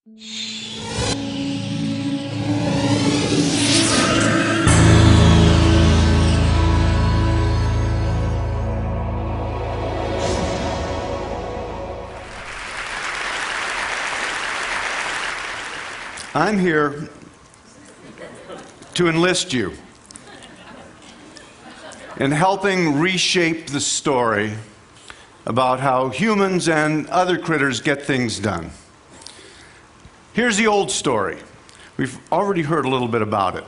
I'm here to enlist you in helping reshape the story about how humans and other critters get things done. Here's the old story. We've already heard a little bit about it.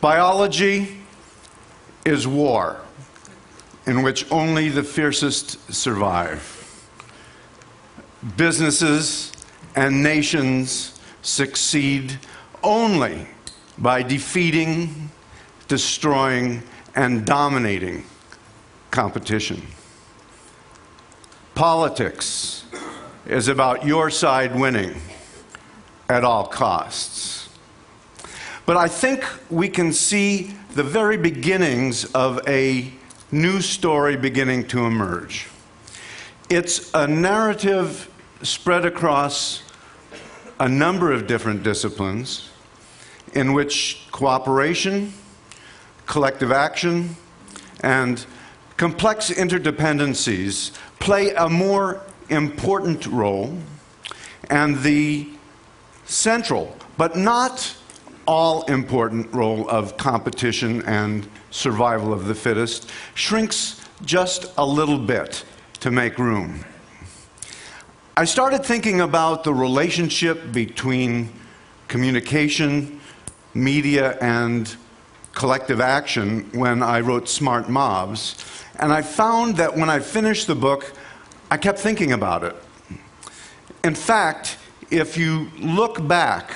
Biology is war, in which only the fiercest survive. Businesses and nations succeed only by defeating, destroying, and dominating competition. Politics is about your side winning at all costs. But I think we can see the very beginnings of a new story beginning to emerge. It's a narrative spread across a number of different disciplines in which cooperation, collective action, and complex interdependencies play a more important role, and the central, but not all-important role of competition and survival of the fittest shrinks just a little bit to make room. I started thinking about the relationship between communication, media, and collective action when I wrote Smart Mobs, and I found that when I finished the book, I kept thinking about it. In fact, if you look back,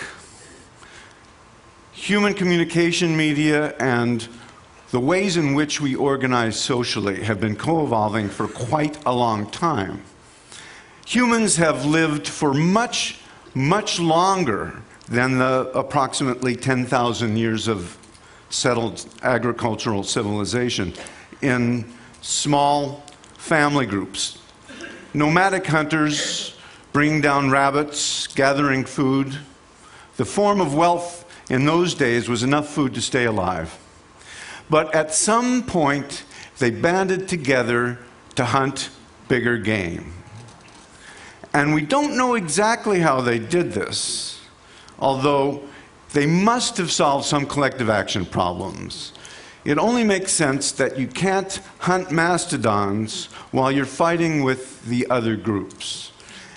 human communication, media, and the ways in which we organize socially have been co-evolving for quite a long time. Humans have lived for much, much longer than the approximately 10,000 years of settled agricultural civilization in small family groups. Nomadic hunters bringing down rabbits, gathering food. The form of wealth in those days was enough food to stay alive. But at some point, they banded together to hunt bigger game. And we don't know exactly how they did this, although they must have solved some collective action problems. It only makes sense that you can't hunt mastodons while you're fighting with the other groups.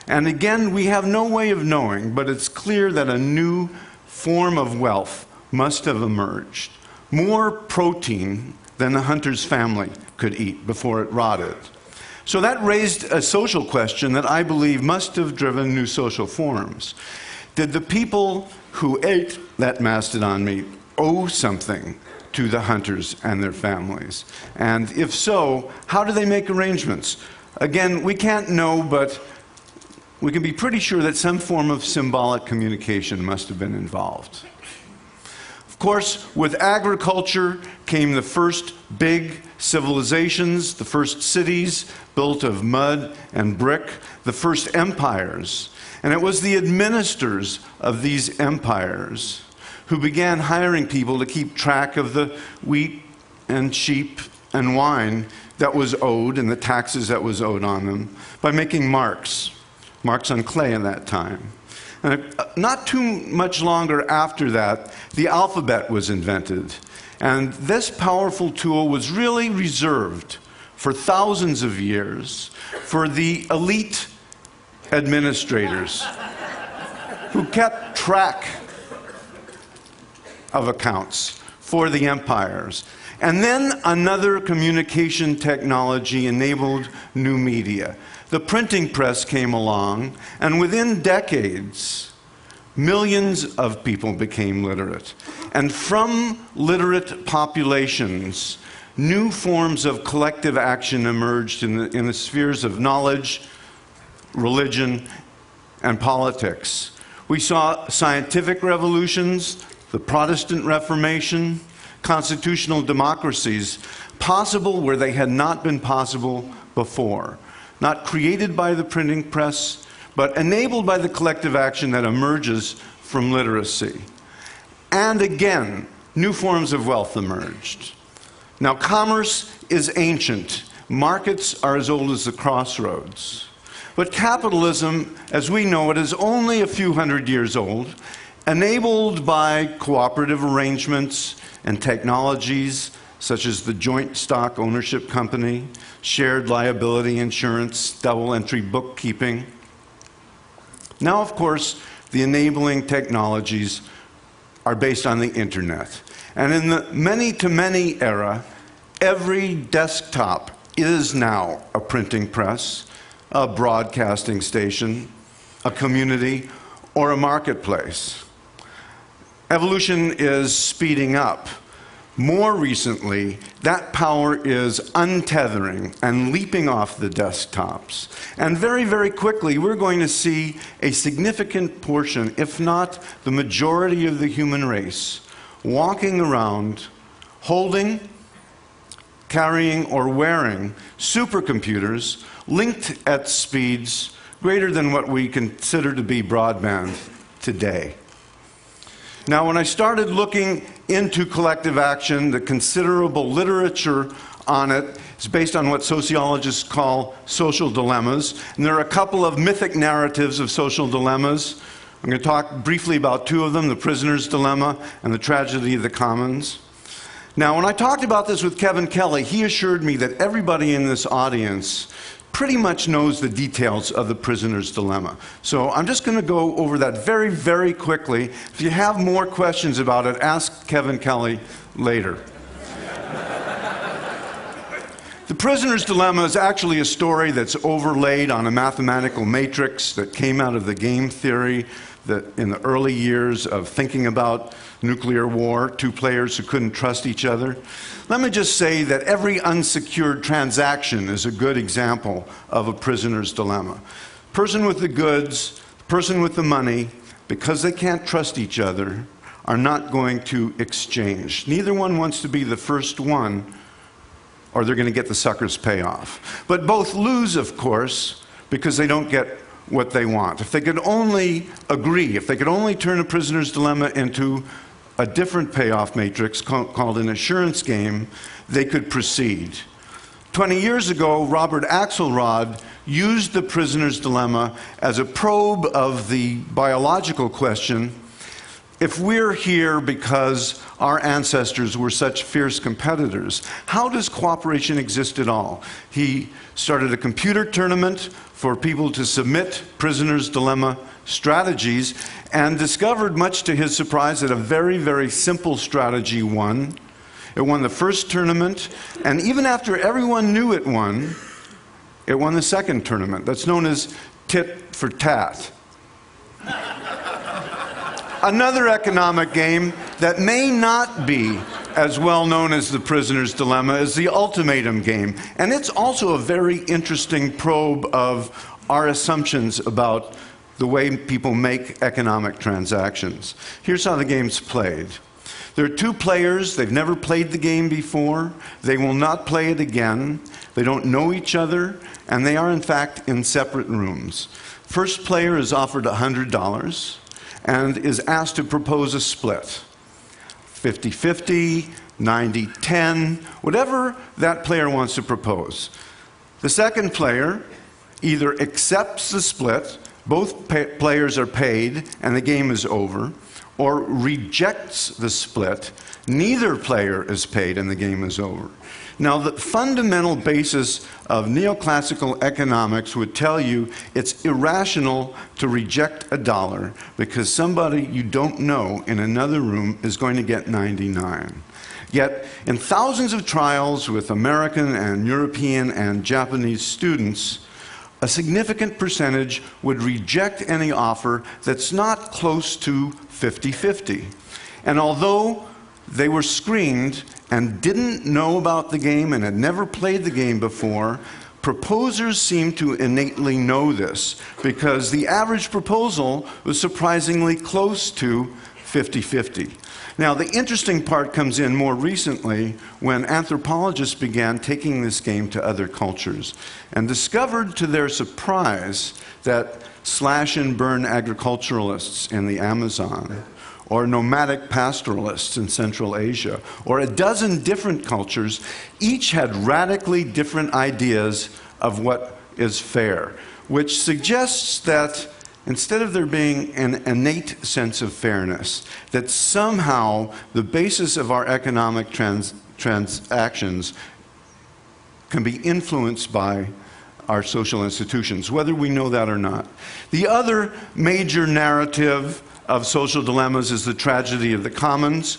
And again, we have no way of knowing, but it's clear that a new form of wealth must have emerged. More protein than the hunter's family could eat before it rotted. So that raised a social question that I believe must have driven new social forms. Did the people who ate that mastodon meat owe something to the hunters and their families? And if so, how do they make arrangements? Again, we can't know, but we can be pretty sure that some form of symbolic communication must have been involved. Of course, with agriculture came the first big civilizations, the first cities built of mud and brick, the first empires. And it was the administrators of these empires who began hiring people to keep track of the wheat and sheep and wine that was owed and the taxes that was owed on them by making marks on clay in that time. And not too much longer after that, the alphabet was invented. And this powerful tool was really reserved for thousands of years for the elite administrators who kept track of accounts for the empires. And then another communication technology enabled new media. The printing press came along, and within decades, millions of people became literate. And from literate populations, new forms of collective action emerged in the spheres of knowledge, religion, and politics. We saw scientific revolutions, the Protestant Reformation, constitutional democracies possible where they had not been possible before. Not created by the printing press, but enabled by the collective action that emerges from literacy. And again, new forms of wealth emerged. Now, commerce is ancient. Markets are as old as the crossroads. But capitalism, as we know it, is only a few hundred years old, enabled by cooperative arrangements and technologies such as the joint stock ownership company, shared liability insurance, double-entry bookkeeping. Now, of course, the enabling technologies are based on the internet. And in the many-to-many era, every desktop is now a printing press, a broadcasting station, a community, or a marketplace. Evolution is speeding up. More recently, that power is untethering and leaping off the desktops. And very, very quickly, we're going to see a significant portion, if not the majority of the human race, walking around, holding, carrying, or wearing supercomputers linked at speeds greater than what we consider to be broadband today. Now, when I started looking into collective action, the considerable literature on it is based on what sociologists call social dilemmas. And there are a couple of mythic narratives of social dilemmas. I'm going to talk briefly about two of them, the prisoner's dilemma and the tragedy of the commons. Now, when I talked about this with Kevin Kelly, he assured me that everybody in this audience pretty much knows the details of the prisoner's dilemma. So I'm just going to go over that very, very quickly. If you have more questions about it, ask Kevin Kelly later. The prisoner's dilemma is actually a story that's overlaid on a mathematical matrix that came out of the game theory that in the early years of thinking about nuclear war, two players who couldn't trust each other. Let me just say that every unsecured transaction is a good example of a prisoner's dilemma. Person with the goods, person with the money, because they can't trust each other, are not going to exchange. Neither one wants to be the first one, or they're going to get the sucker's payoff. But both lose, of course, because they don't get what they want. If they could only agree, if they could only turn a prisoner's dilemma into a different payoff matrix called an assurance game, they could proceed. 20 years ago, Robert Axelrod used the prisoner's dilemma as a probe of the biological question: if we're here because our ancestors were such fierce competitors, how does cooperation exist at all? He started a computer tournament for people to submit prisoner's dilemma strategies and discovered, much to his surprise, that a very, very simple strategy won. It won the first tournament, and even after everyone knew it won the second tournament. That's known as tit for tat. Another economic game that may not be as well known as the prisoner's dilemma is the ultimatum game. And it's also a very interesting probe of our assumptions about the way people make economic transactions. Here's how the game's played. There are two players. They've never played the game before. They will not play it again. They don't know each other, and they are, in fact, in separate rooms. First player is offered $100 and is asked to propose a split. 50-50, 90-10, whatever that player wants to propose. The second player either accepts the split, both players are paid, and the game is over, or rejects the split, neither player is paid, and the game is over. Now, the fundamental basis of neoclassical economics would tell you it's irrational to reject a dollar because somebody you don't know in another room is going to get 99. Yet, in thousands of trials with American and European and Japanese students, a significant percentage would reject any offer that's not close to 50-50. And although they were screened and didn't know about the game and had never played the game before, proposers seemed to innately know this because the average proposal was surprisingly close to 50-50. Now, the interesting part comes in more recently when anthropologists began taking this game to other cultures and discovered to their surprise that slash and burn agriculturalists in the Amazon, or nomadic pastoralists in Central Asia, or a dozen different cultures, each had radically different ideas of what is fair, which suggests that instead of there being an innate sense of fairness, that somehow the basis of our economic transactions can be influenced by our social institutions, whether we know that or not. The other major narrative of social dilemmas is the tragedy of the commons.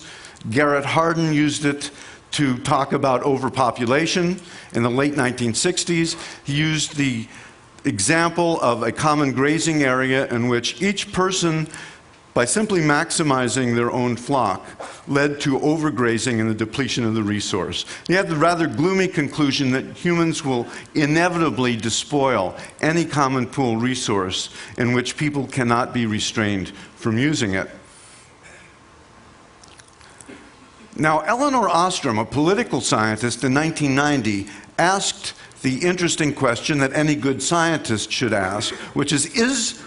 Garrett Hardin used it to talk about overpopulation in the late 1960s. He used the example of a common grazing area in which each person, by simply maximizing their own flock, led to overgrazing and the depletion of the resource. He had the rather gloomy conclusion that humans will inevitably despoil any common pool resource in which people cannot be restrained from using it. Now, Elinor Ostrom, a political scientist in 1990, asked the interesting question that any good scientist should ask, which is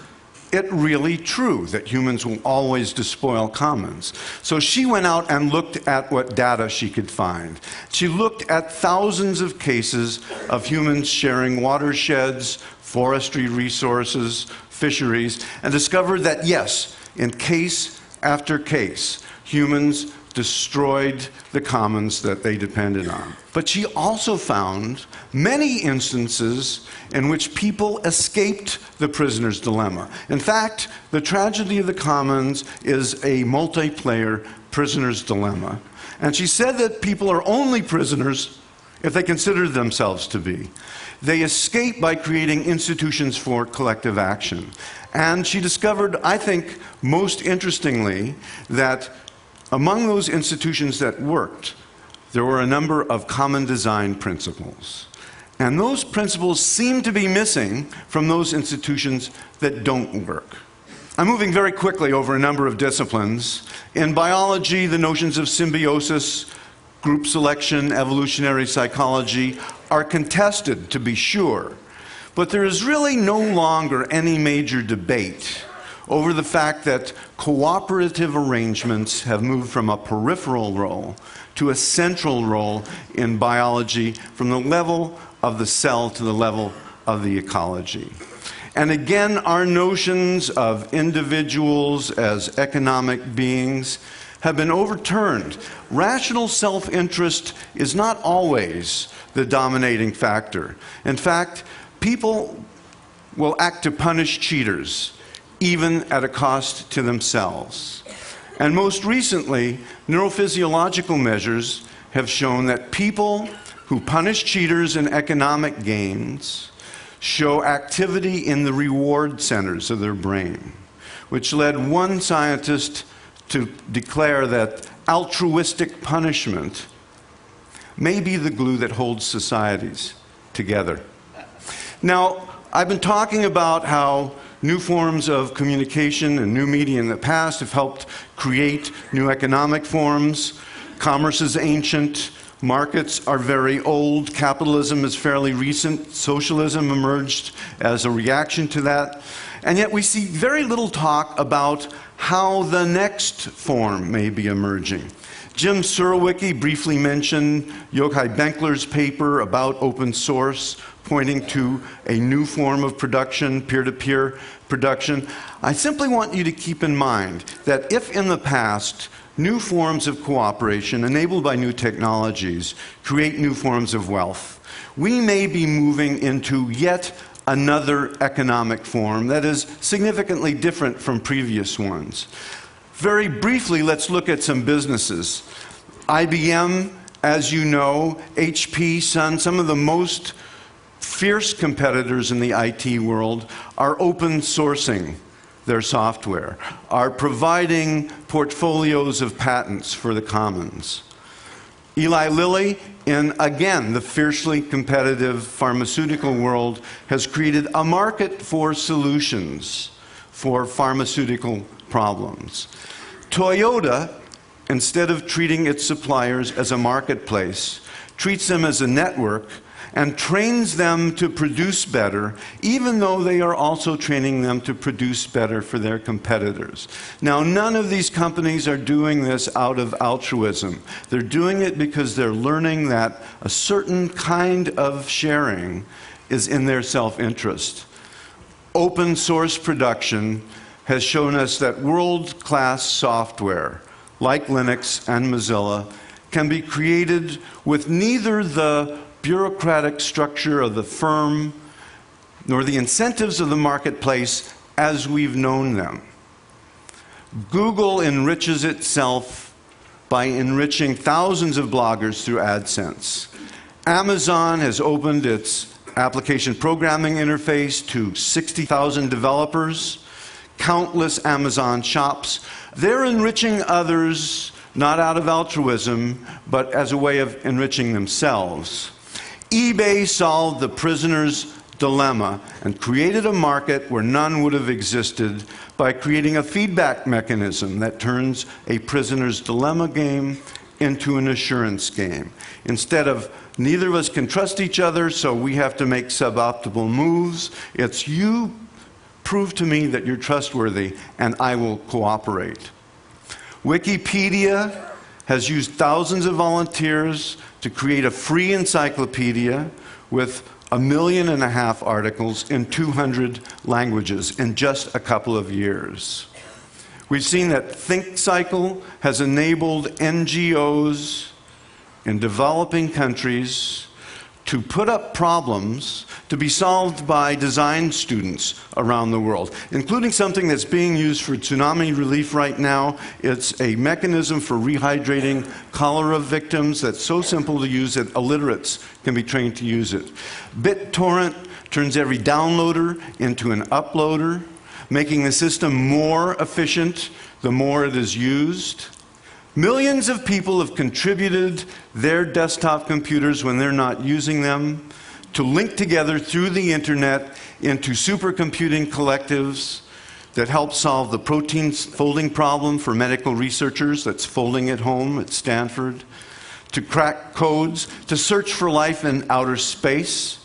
it really true that humans will always despoil commons? So she went out and looked at what data she could find. She looked at thousands of cases of humans sharing watersheds, forestry resources, fisheries, and discovered that yes, in case after case, humans destroyed the commons that they depended on. But she also found many instances in which people escaped the prisoner's dilemma. In fact, the tragedy of the commons is a multiplayer prisoner's dilemma. And she said that people are only prisoners if they consider themselves to be. They escape by creating institutions for collective action. And she discovered, I think, most interestingly, that among those institutions that worked, there were a number of common design principles. And those principles seem to be missing from those institutions that don't work. I'm moving very quickly over a number of disciplines. In biology, the notions of symbiosis, group selection, evolutionary psychology are contested, to be sure. But there is really no longer any major debate over the fact that cooperative arrangements have moved from a peripheral role to a central role in biology, from the level of the cell to the level of the ecology. And again, our notions of individuals as economic beings have been overturned. Rational self-interest is not always the dominating factor. In fact, people will act to punish cheaters, even at a cost to themselves. And most recently, neurophysiological measures have shown that people who punish cheaters in economic gains show activity in the reward centers of their brain, which led one scientist to declare that altruistic punishment may be the glue that holds societies together. Now, I've been talking about how new forms of communication and new media in the past have helped create new economic forms. Commerce is ancient. Markets are very old. Capitalism is fairly recent. Socialism emerged as a reaction to that. And yet we see very little talk about how the next form may be emerging. Jim Surowiecki briefly mentioned Yochai Benkler's paper about open source, pointing to a new form of production, peer-to-peer production. I simply want you to keep in mind that if in the past new forms of cooperation enabled by new technologies create new forms of wealth, we may be moving into yet another economic form that is significantly different from previous ones. Very briefly, let's look at some businesses. IBM, as you know, HP, Sun, some of the most fierce competitors in the IT world are open sourcing their software, are providing portfolios of patents for the commons. Eli Lilly, in, again, the fiercely competitive pharmaceutical world, has created a market for solutions for pharmaceutical problems. Toyota, instead of treating its suppliers as a marketplace, treats them as a network and trains them to produce better, even though they are also training them to produce better for their competitors. Now, none of these companies are doing this out of altruism. They're doing it because they're learning that a certain kind of sharing is in their self-interest. Open source production has shown us that world-class software, like Linux and Mozilla, can be created with neither the bureaucratic structure of the firm nor the incentives of the marketplace as we've known them. Google enriches itself by enriching thousands of bloggers through AdSense. Amazon has opened its application programming interface to 60,000 developers. Countless Amazon shops. They're enriching others, not out of altruism, but as a way of enriching themselves. eBay solved the prisoner's dilemma and created a market where none would have existed by creating a feedback mechanism that turns a prisoner's dilemma game into an assurance game. Instead of neither of us can trust each other, so we have to make suboptimal moves, it's you prove to me that you're trustworthy and I will cooperate. Wikipedia has used thousands of volunteers to create a free encyclopedia with 1.5 million articles in 200 languages in just a couple of years. We've seen that ThinkCycle has enabled NGOs in developing countries to put up problems to be solved by design students around the world, including something that's being used for tsunami relief right now. It's a mechanism for rehydrating cholera victims that's so simple to use that illiterates can be trained to use it. BitTorrent turns every downloader into an uploader, making the system more efficient the more it is used. Millions of people have contributed their desktop computers when they're not using them to link together through the internet into supercomputing collectives that help solve the protein folding problem for medical researchers that's folding at home at Stanford, to crack codes, to search for life in outer space.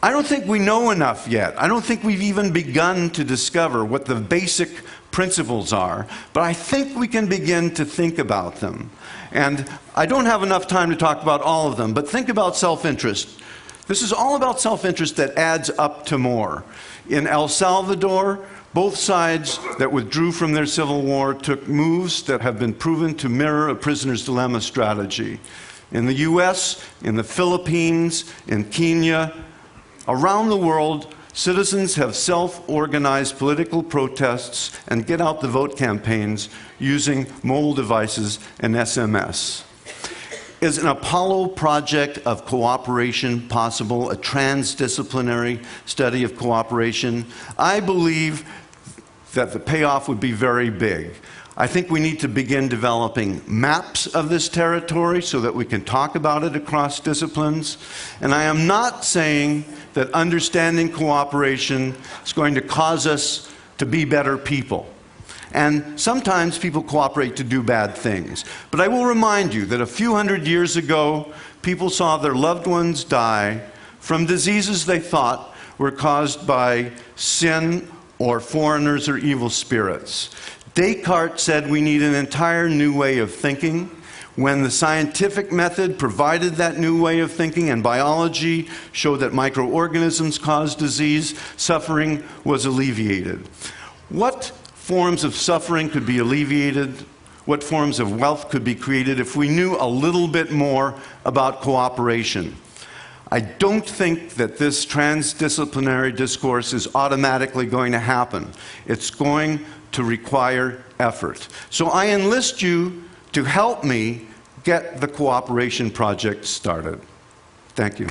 I don't think we know enough yet. I don't think we've even begun to discover what the basic principles are, but I think we can begin to think about them. And I don't have enough time to talk about all of them, but think about self-interest. This is all about self-interest that adds up to more. In El Salvador, both sides that withdrew from their civil war took moves that have been proven to mirror a prisoner's dilemma strategy. In the US, in the Philippines, in Kenya, around the world, citizens have self-organized political protests and get-out-the-vote campaigns using mobile devices and SMS. Is an Apollo project of cooperation possible, a transdisciplinary study of cooperation? I believe that the payoff would be very big. I think we need to begin developing maps of this territory so that we can talk about it across disciplines. And I am not saying that understanding cooperation is going to cause us to be better people. And sometimes people cooperate to do bad things. But I will remind you that a few hundred years ago, people saw their loved ones die from diseases they thought were caused by sin or foreigners or evil spirits. Descartes said we need an entire new way of thinking. When the scientific method provided that new way of thinking and biology showed that microorganisms cause disease, suffering was alleviated. What forms of suffering could be alleviated? What forms of wealth could be created if we knew a little bit more about cooperation? I don't think that this transdisciplinary discourse is automatically going to happen. It's going to require effort. So I enlist you to help me get the cooperation project started. Thank you.